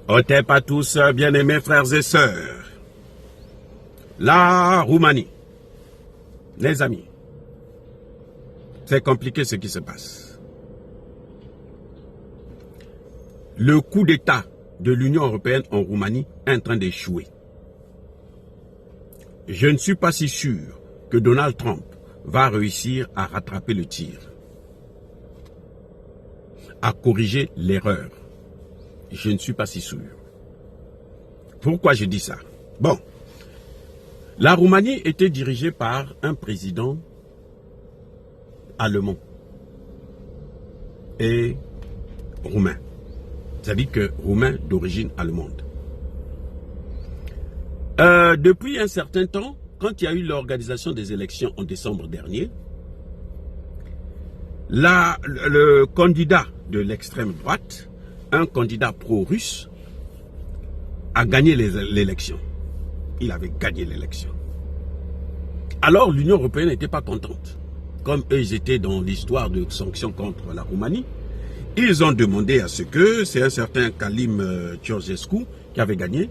Otep à tous, bien-aimés frères et sœurs. La Roumanie. Les amis, c'est compliqué ce qui se passe. Le coup d'État de l'Union européenne en Roumanie est en train d'échouer. Je ne suis pas si sûr que Donald Trump va réussir à rattraper le tir, à corriger l'erreur. Je ne suis pas si sûr. Pourquoi je dis ça? Bon, la Roumanie était dirigée par un président allemand et roumain. C'est-à-dire que roumain d'origine allemande. Depuis un certain temps, quand il y a eu l'organisation des élections en décembre dernier, le candidat de l'extrême droite, un candidat pro-russe, a gagné l'élection. Il avait gagné l'élection. Alors l'Union européenne n'était pas contente. Comme eux, ils étaient dans l'histoire de sanctions contre la Roumanie, ils ont demandé à ce que, c'est un certain Kalim Ceausescu qui avait gagné,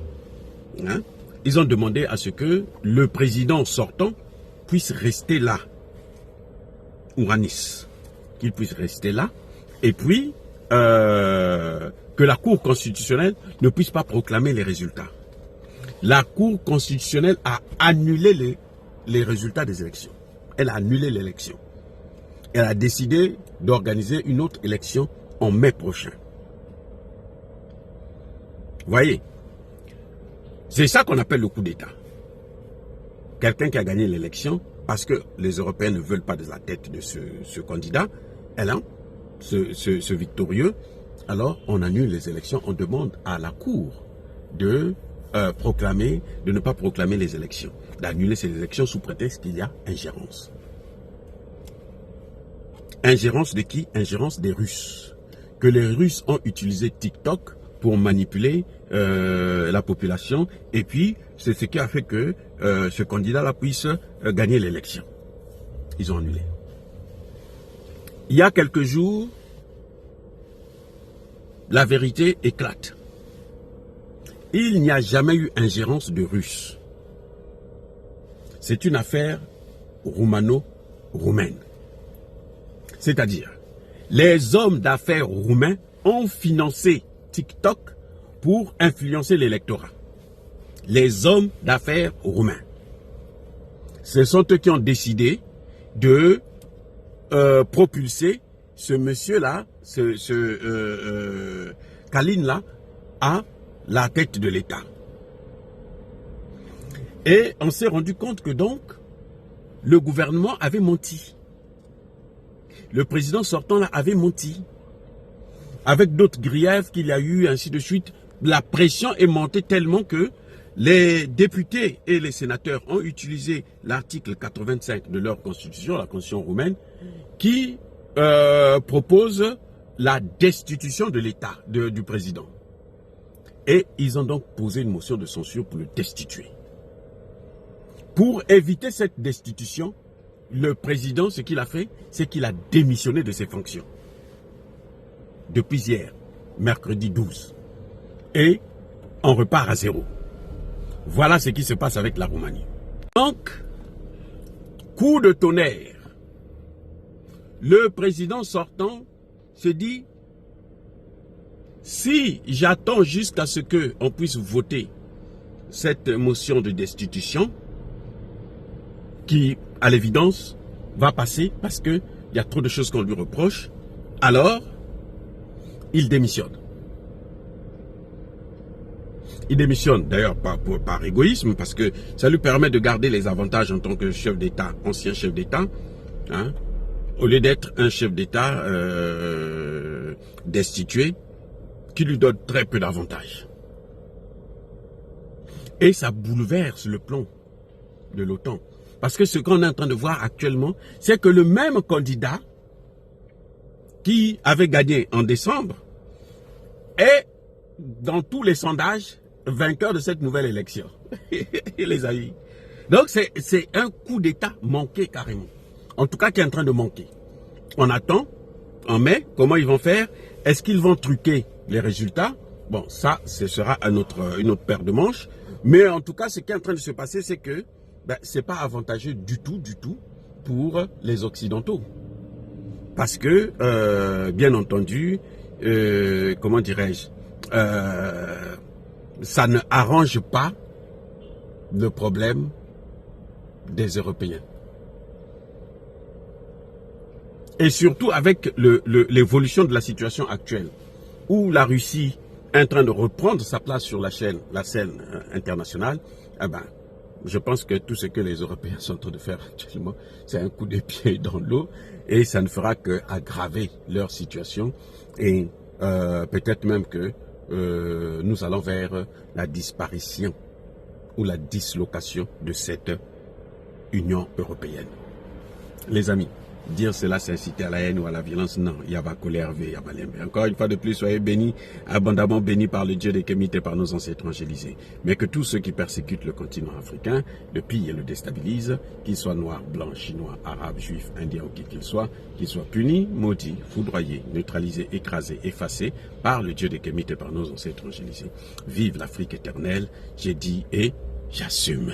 hein, ils ont demandé à ce que le président sortant puisse rester là, Ouranis, qu'il puisse rester là, et puis que la Cour constitutionnelle ne puisse pas proclamer les résultats. La Cour constitutionnelle a annulé les résultats des élections. Elle a annulé l'élection. Elle a décidé d'organiser une autre élection en mai prochain. Voyez, c'est ça qu'on appelle le coup d'État. Quelqu'un qui a gagné l'élection, parce que les Européens ne veulent pas de la tête de ce candidat, ce victorieux, alors on annule les élections, on demande à la Cour de ne pas proclamer les élections, d'annuler ces élections sous prétexte qu'il y a ingérence. Ingérence de qui? Ingérence des Russes. Que les Russes ont utilisé TikTok pour manipuler la population, et puis c'est ce qui a fait que ce candidat-là puisse gagner l'élection. Ils ont annulé. Il y a quelques jours, la vérité éclate. Il n'y a jamais eu ingérence de Russes. C'est une affaire roumano-roumaine. C'est-à-dire, les hommes d'affaires roumains ont financé TikTok pour influencer l'électorat. Les hommes d'affaires roumains. Ce sont eux qui ont décidé de propulser ce monsieur-là, Kalin-là, à la tête de l'État. Et on s'est rendu compte que donc, le gouvernement avait menti. Le président sortant là avait menti. Avec d'autres griefs qu'il y a eu, ainsi de suite, la pression est montée tellement que les députés et les sénateurs ont utilisé l'article 85 de leur constitution, la constitution roumaine, qui propose la destitution de l'État, du président. Et ils ont donc posé une motion de censure pour le destituer. Pour éviter cette destitution, le président, ce qu'il a fait, c'est qu'il a démissionné de ses fonctions. Depuis hier, mercredi 12. Et on repart à zéro. Voilà ce qui se passe avec la Roumanie. Donc, coup de tonnerre. Le président sortant se dit, si j'attends jusqu'à ce qu'on puisse voter cette motion de destitution, qui, à l'évidence, va passer parce qu'il y a trop de choses qu'on lui reproche, alors, il démissionne. Il démissionne d'ailleurs par égoïsme, parce que ça lui permet de garder les avantages en tant que chef d'État, ancien chef d'État, hein, au lieu d'être un chef d'État destitué, qui lui donne très peu d'avantages. Et ça bouleverse le plan de l'OTAN. Parce que ce qu'on est en train de voir actuellement, c'est que le même candidat qui avait gagné en décembre est, dans tous les sondages, vainqueur de cette nouvelle élection. Il les a eu. Donc c'est un coup d'État manqué carrément. En tout cas, qui est en train de manquer. On attend, en mai, comment ils vont faire? Est-ce qu'ils vont truquer les résultats Bon, ça, ce sera une autre paire de manches. Mais en tout cas, ce qui est en train de se passer, c'est que ce n'est pas avantageux du tout pour les Occidentaux. Parce que, bien entendu, comment dirais-je, ça ne arrange pas le problème des Européens. Et surtout avec l'évolution de la situation actuelle, où la Russie est en train de reprendre sa place sur la scène internationale, eh ben, je pense que tout ce que les Européens sont en train de faire actuellement, c'est un coup de pied dans l'eau et ça ne fera qu'aggraver leur situation et peut-être même que nous allons vers la disparition ou la dislocation de cette Union européenne. Les amis, dire cela, c'est inciter à la haine ou à la violence. Non, il y a pas colère, il y a pas l'aimer. Encore une fois de plus, soyez bénis, abondamment bénis par le Dieu des Kémites et par nos ancêtres angélisés. Mais que tous ceux qui persécutent le continent africain, le pillent et le déstabilisent, qu'ils soient noirs, blancs, chinois, arabes, juifs, indiens ou qui qu'ils soient punis, maudits, foudroyés, neutralisés, écrasés, effacés par le Dieu des Kémites et par nos ancêtres angélisés. Vive l'Afrique éternelle, j'ai dit et j'assume.